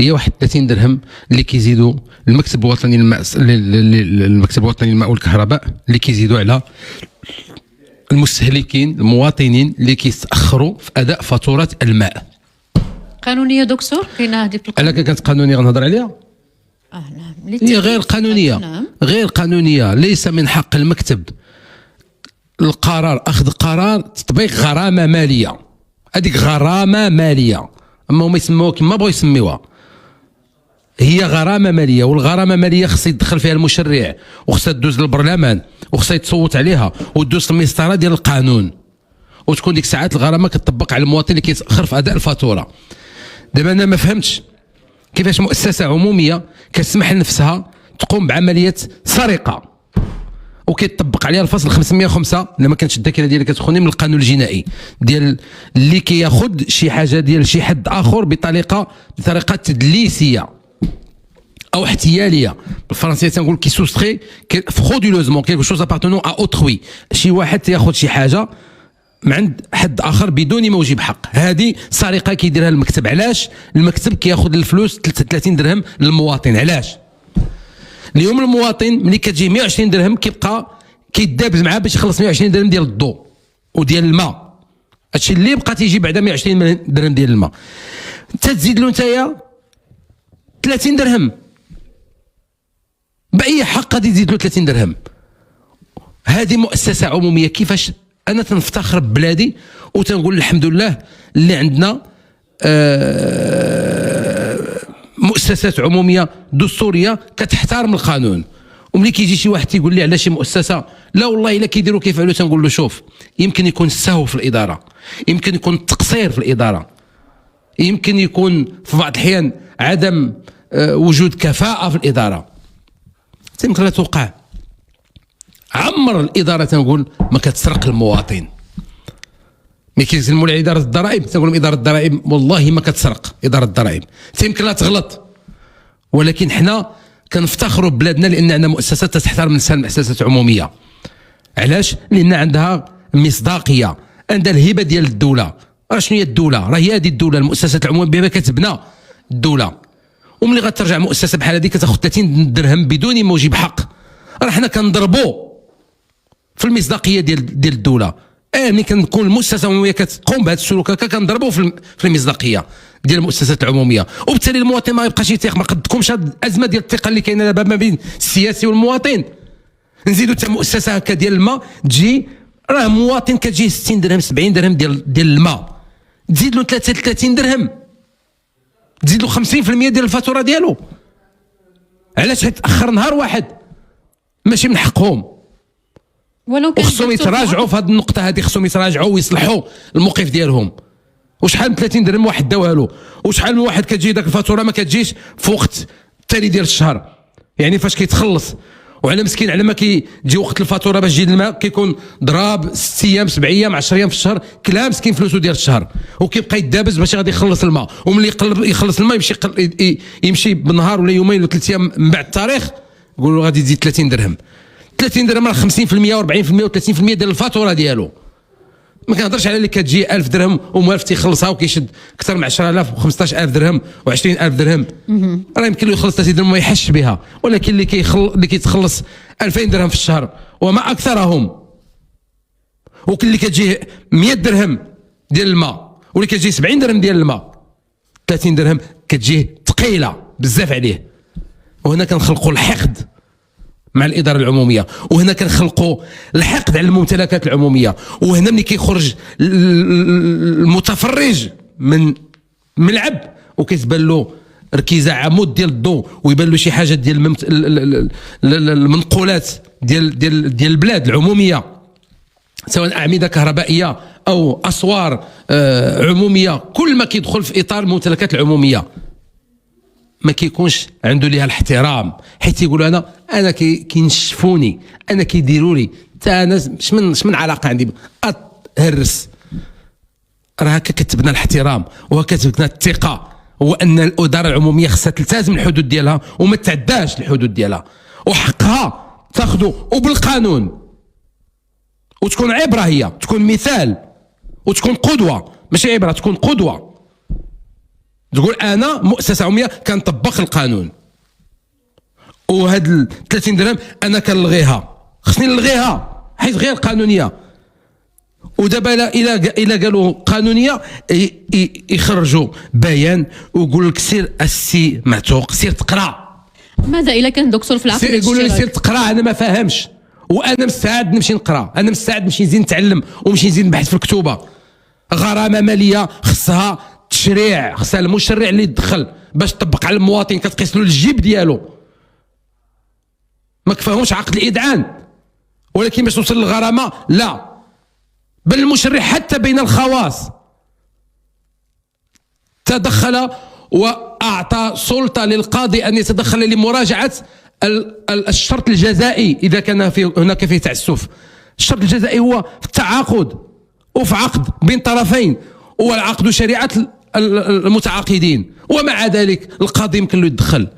هي واحد 30 درهم اللي كيزيدوا المكتب الوطني للماء، المكتب الوطني للماء والكهرباء، اللي كيزيدوا على المستهلكين المواطنين اللي كيتاخروا في اداء فاتوره الماء. قانونيه دكتور كاينه هذه الا كانت قانونيه غنهضر عليها. نعم. هي غير قانونيه. نعم. غير قانونيه. ليس من حق المكتب القرار اخذ قرار تطبيق غرامه ماليه. هذيك غرامه ماليه، اما هما يسموها كما بغاو يسميوها، هي غرامه ماليه. والغرامه ماليه خص يدخل فيها المشرع، وخصها تدوز للبرلمان، وخصها يتصوت عليها، وتدوز في المسطره ديال القانون، وتكون ديك الساعات الغرامه كتطبق على المواطن اللي كيتاخر في اداء الفاتوره. دابا انا ما فهمتش كيفاش مؤسسه عموميه كتسمح لنفسها تقوم بعمليه سرقه وكيطبق عليها الفصل 505 الا ما كانتش الذاكره ديالي كتخوني من القانون الجنائي ديال اللي كياخذ شي حاجه ديال شي حد اخر بطريقه تدليسيه او احتياليه. بالفرنسيه تنقول كي سوستري فرودولوزمون كيلكو شوز ابارتونون ا اوتروي، شي واحد تياخذ شي حاجه من عند حد اخر بدون ما يجيب حق. هذه سرقه كيديرها المكتب. علاش المكتب كياخذ الفلوس 30 درهم للمواطن؟ علاش اليوم المواطن ملي كتجيه 120 درهم كيبقى كيدابز معاه باش يخلص 120 درهم ديال الضوء وديال الماء؟ هادشي اللي بقى تيجي بعد 120 درهم ديال الماء، تزيد له نتايا 30 درهم باي حق غادي تزيد له 30 درهم؟ هذه مؤسسه عموميه. كيفاش انا تنفتخر ببلادي وتنقول الحمد لله اللي عندنا مؤسسات عموميه دستوريه كتحترم القانون. وملي كيجي شي واحد تيقول لي على شي مؤسسه لا والله الا كيديروا كيفعلوا، تنقول له شوف، يمكن يكون السهو في الاداره، يمكن يكون التقصير في الاداره، يمكن يكون في بعض الاحيان عدم وجود كفاءه في الاداره، يمكن لا توقع. عمر الاداره تنقول ما كتسرق المواطن. ملي كيسلموا لي اداره الضرائب تنقول لهم اداره الضرائب والله ما كتسرق اداره الضرائب، يمكن لا تغلط، ولكن حنا كنفتخروا ببلادنا لان عندنا مؤسسات تحترم الانسان، مؤسسات عموميه. علاش؟ لان عندها مصداقيه، عندها الهبه ديال الدوله. راه شنو هي الدوله؟ راه هي هذه الدوله، المؤسسات العموميه بها كتبنى الدوله. وملي غترجع مؤسسه بحال هذه كتاخذ 30 درهم بدون موجب حق، راه حنا كنضربوا في المصداقيه ديال الدوله. ملي كنكون المؤسسه العموميه كتقوم بهذا السلوك هكا كنضربوا في المصداقيه ديال المؤسسات العموميه، وبالتالي المواطن ما يبقاش يثيق. ما قدكمش هذه الازمه ديال الثقه اللي كاينه دابا ما بين السياسي والمواطن. نزيدوا حتى مؤسسه هكا ديال الماء تجي، راه مواطن كتجيه 60 درهم 70 درهم ديال الماء، تزيد له 33 درهم، تزيد له 50% ديال الفاتوره ديالو. علاش تاخر نهار واحد؟ ماشي من حقهم. وخصهم يتراجعوا في هذه النقطه هذه، خصهم يتراجعوا ويصلحوا الموقف ديالهم. وشحال من 30 درهم واحد داوها له، وشحال من واحد كتجي داك الفاتوره ما كتجيش في وقت التالي ديال الشهر، يعني فاش كيتخلص. وعلى مسكين على ما كيجي وقت الفاتوره باش تجي الماء كيكون ضراب 6 ايام 7 ايام 10 ايام في الشهر، كلا مسكين فلوسه ديال الشهر، وكيبقى يدابز باش غادي يخلص الماء. وملي يخلص الماء يمشي بنهار ولا يومين ولا 3 ايام من بعد التاريخ يقولوا غادي تزيد 30 درهم. 30 درهم راه 50% و40% و30% ديال الفاتوره ديالو. ما كنهضرش على اللي كتجي 1000 درهم وموالف تيخلصها وكيشد اكثر من 10000 و15000 درهم و20000 درهم، راه يمكن له يخلص 30 درهم ما يحش بها. ولكن اللي كيتخلص 2000 درهم في الشهر وما اكثرهم، وكل اللي كتجيه 100 درهم ديال الماء واللي كتجيه 70 درهم ديال الماء، 30 درهم كتجيه ثقيله بزاف عليه. وهنا كنخلقوا الحقد مع الاداره العموميه، وهنا كنخلقوا الحقد على الممتلكات العموميه. وهنا ملي كيخرج المتفرج من ملعب وكيتبان له ركيزه عمود ديال الضوء ويبان له شي حاجه ديال المنقولات ديال البلاد العموميه، سواء اعمده كهربائيه او اسوار عموميه، كل ما كيدخل في اطار الممتلكات العموميه ما كيكونش عنده ليها الاحترام، حيت يقول انا كينشفوني، انا كيديروا لي، حتى انا من علاقه عندي هرس. راه هكا كتبنى الاحترام وهكا كتبنى الثقه، هو ان الاداره العموميه خصها تلتزم الحدود ديالها وما تعداش الحدود ديالها، وحقها تاخذه وبالقانون، وتكون عبره، هي تكون مثال وتكون قدوه، ماشي عبره، تكون قدوه. تقول انا مؤسسه عموميه كنطبق القانون، وهاد 30 درهم انا كنلغيها، خصني نلغيها حيت غير قانونيه. ودابا الى قالوا قانونيه يخرجوا بيان ويقول لك سير السي معتوق سير تقرا. ماذا اذا كان دكتور في العقد يقولوا لي سير تقرا، انا ما فاهمش، وانا مستعد نمشي نقرا، انا مستعد نمشي نزيد نتعلم ونمشي نزيد نبحث في الكتوبه. غرامه ماليه خصها تشريع، خصها المشرع اللي يدخل باش تطبق على المواطن، كتقيس له الجيب ديالو. ما كفاهمش عقد الاذعان، ولكن باش توصل للغرامه لا، بل المشرع حتى بين الخواص تدخل واعطى سلطه للقاضي ان يتدخل لمراجعه الشرط الجزائي اذا كان هناك فيه تعسف. الشرط الجزائي هو في التعاقد وفي عقد بين طرفين، هو العقد شريعه المتعاقدين، ومع ذلك القاضي يمكن له يتدخل.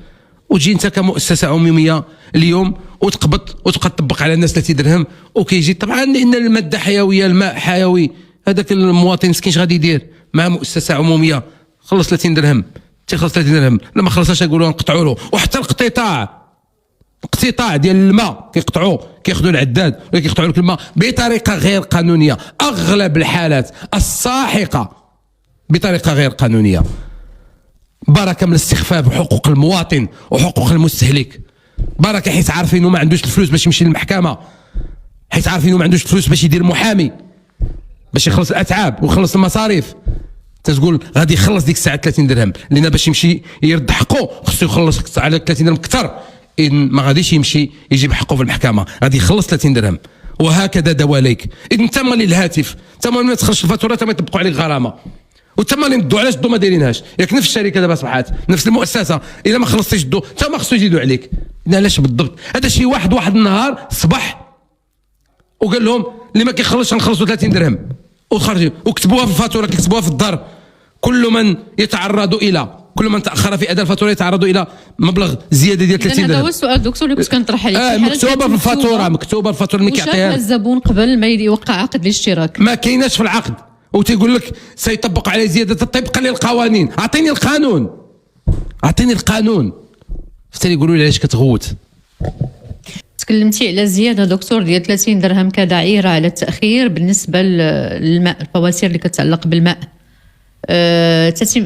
وتجي انت كمؤسسه عموميه اليوم وتقبض وتبقى تطبق على الناس 30 درهم، وكيجي طبعا لان الماده حيويه، الماء حيوي، هذاك المواطن مسكين اش غادي يدير مع مؤسسه عموميه؟ خلص 30 درهم، تيخلص 30 درهم، لما خلصش يقولوا نقطعوا له. وحتى الاقتطاع ديال الماء كيقطعوه، كياخذوا العداد ولا كيقطعوا لك الماء بطريقه غير قانونيه، اغلب الحالات الساحقه بطريقه غير قانونيه. بركه من الاستخفاف بحقوق المواطن وحقوق المستهلك، بركه حيت عارفين ما عندوش الفلوس باش يمشي للمحكمه، حيت عارفين ما عندوش الفلوس باش يدير محامي باش يخلص الاتعاب ويخلص المصاريف. تقول غادي يخلص ديك الساعه 30 درهم، لان باش يمشي يرد حقه خصو يخلص على 30 درهم اكثر، إن ما غاديش يمشي يجيب حقه في المحكمه، غادي يخلص 30 درهم. وهكذا دواليك. اذا انت مالي الهاتف، انت ما تخرجش الفاتوره، انت ما يطبقوا عليك غرامه، وانت مالي ندوا علاش الضو ما دايرينهاش؟ ياك نفس الشركه دابا صبحات نفس المؤسسه، اذا ما خلصتيش الضو انت ما خصو يزيدوا عليك. علاش بالضبط؟ هذا شي واحد النهار صبح وقال لهم اللي ما كيخلصش غنخلصوا 30 درهم، وخرجوا وكتبوها في الفاتوره، كيكتبوها في الدار. كل من تاخر في اداء الفاتوره يتعرض الى مبلغ زياده ديال 30 درهم. هذا هو السؤال دكتور اللي كنت كنطرح عليك. مكتوبه في الفاتوره، مكتوبه الفاتوره اللي كيعطيها الزبون قبل ما يوقع عقد الاشتراك، ما كايناش في العقد، وتيقول لك سيطبق عليه زياده طبقا للقوانين. اعطيني القانون. فتالي يقولوا لي علاش كتغوت. تكلمتي على زياده دكتور ديال 30 درهم كدعيره على التاخير بالنسبه للماء، الفواتير اللي كتعلق بالماء.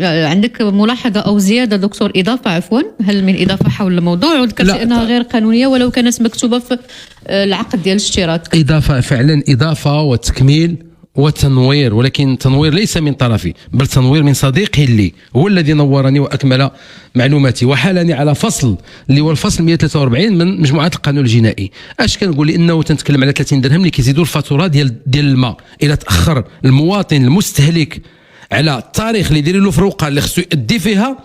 عندك ملاحظه او زياده دكتور، اضافه عفوا، هل من اضافه حول الموضوع؟ وذكرتي انها غير قانونيه ولو كانت مكتوبه في العقد ديال الاشتراك. اضافه فعلا، اضافه وتكميل وتنوير، ولكن تنوير ليس من طرفي بل تنوير من صديقي اللي هو الذي نورني واكمل معلوماتي وحالني على فصل اللي هو الفصل 143 من مجموعه القانون الجنائي. اش كنقول؟ لانه تنتكلم على 30 درهم اللي كيزيدوا الفاتوره ديال الماء. اذا تاخر المواطن المستهلك على التاريخ اللي يدير له فروقه اللي خصو يؤدي فيها،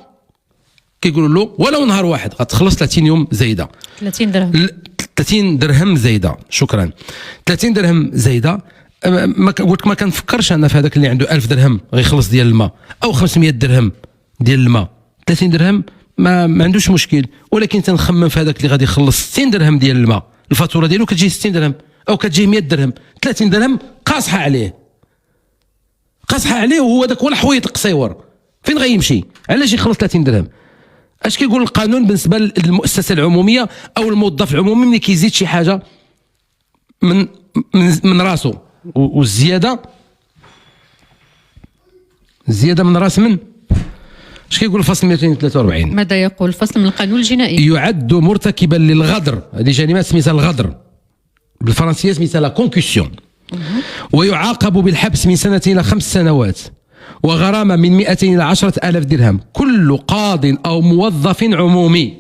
كيقولوا له ولو نهار واحد غتخلص 30 يوم زايده، 30 درهم زايده. شكرا. 30 درهم زايده. ما قلت ما كنفكرش انا في هذاك اللي عنده 1000 درهم غيخلص ديال الماء او 500 درهم ديال الماء. 30 درهم ما عندوش مشكل، ولكن تنخمم في هذاك اللي غادي يخلص 60 درهم ديال الماء، الفاتوره ديالو كتجي 60 درهم او كتجي 100 درهم. 30 درهم قاصحه عليه، وهو داك هو الحويط القصيور. فين غيمشي؟ علاش يخلص 30 درهم؟ اش كيقول القانون بالنسبه للمؤسسه العموميه او الموظف العمومي ملي كيزيد شي حاجه من راسه؟ والزياده من راس من؟ اش كيقول الفصل 243؟ ماذا يقول الفصل من القانون الجنائي؟ يعد مرتكبا للغدر، هذه جريمه سميتها الغدر، بالفرنسيه سميتها لا كونكسيون، ويعاقب بالحبس من 2 إلى 5 سنوات وغرامه من 200 إلى 10,000 درهم. كل قاض او موظف عمومي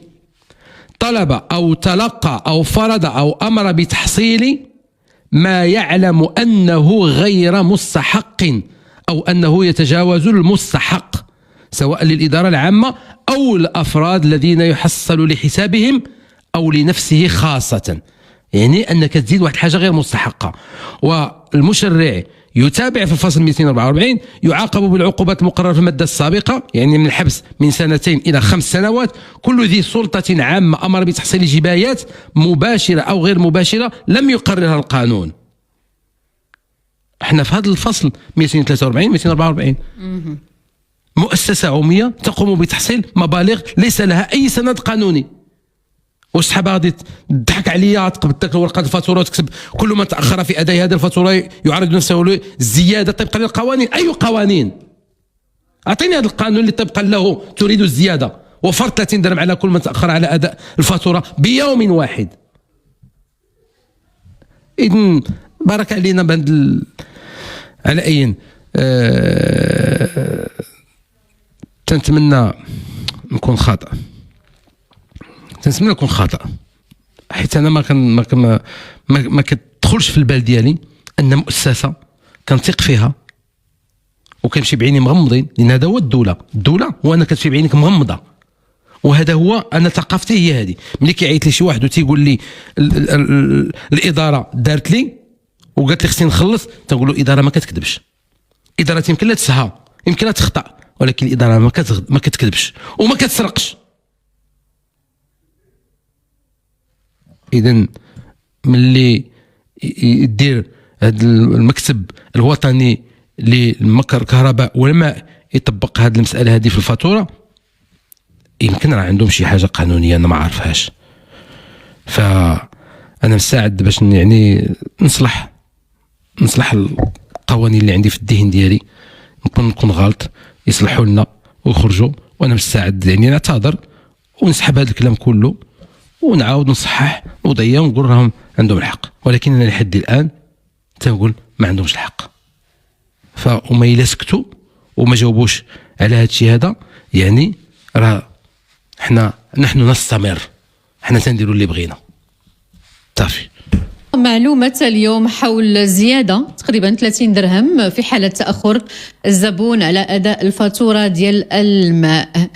طلب او تلقى او فرض او امر بتحصيل ما يعلم أنه غير مستحق أو أنه يتجاوز المستحق، سواء للإدارة العامة أو الأفراد الذين يحصل لحسابهم أو لنفسه خاصة. يعني أنك تزيد واحد حاجة غير مستحقة، والمشرع يتابع في الفصل 244 يعاقب بالعقوبات المقررة في المادة السابقة، يعني من الحبس من 2 إلى 5 سنوات كل ذي سلطة عامة أمر بتحصيل جبايات مباشرة أو غير مباشرة لم يقررها القانون. احنا في هذا الفصل 243 244 مؤسسة عمومية تقوم بتحصيل مبالغ ليس لها أي سند قانوني. واش صحاب غادي تضحك عليا تقبض داك ورقة الفاتورة وتكتب كل من تأخر في أداء هذه الفاتورة يعرض نفسه للزيادة طبقا للقوانين؟ أي قوانين؟ أعطيني هذا القانون اللي طبقا له تريد الزيادة وفرض 30 درهم على كل من تأخر على أداء الفاتورة بيوم واحد. إذن بارك علينا بهذا على أي تنتمنى نكون خاطئ، تنتمنى نكون خاطئ، حيت انا ما كتدخلش في البال ديالي ان مؤسسه كنثق فيها وكنمشي بعيني مغمضين، لان هذا هو الدوله هو انك كتمشي بعينك مغمضه، وهذا هو انا ثقافتي هي هذه. ملي كيعيط لي شي واحد وتيقول لي الاداره دارت لي وقالت لي خصني نخلص، تنقول له الاداره ما كتكذبش، الاداره يمكن لا تسهى يمكن لا تخطأ، ولكن الاداره ما كتكذبش وما كتسرقش. اذا ملي يدير هذا المكتب الوطني للمكر الكهرباء والماء يطبق هذه المساله هذه في الفاتوره، يمكن راه عندهم شي حاجه قانونيه انا ما عارفهاش. فانا مستعد باش يعني نصلح القوانين اللي عندي في الذهن ديالي، نكون غلط يصلحوا لنا ويخرجوا، وانا مستعد يعني نعتذر ونسحب هذا الكلام كله ونعاود نصحح وضيع ونقول راهم عندهم الحق، ولكن انا لحد الان تنقول ما عندهمش الحق. فهما الا سكتوا وما جاوبوش على هذا الشيء هذا، يعني راه نحن نستمر، حنا تنديروا اللي بغينا صافي. معلومة اليوم حول زيادة تقريبا 30 درهم في حالة تأخر الزبون على أداء الفاتورة ديال الماء.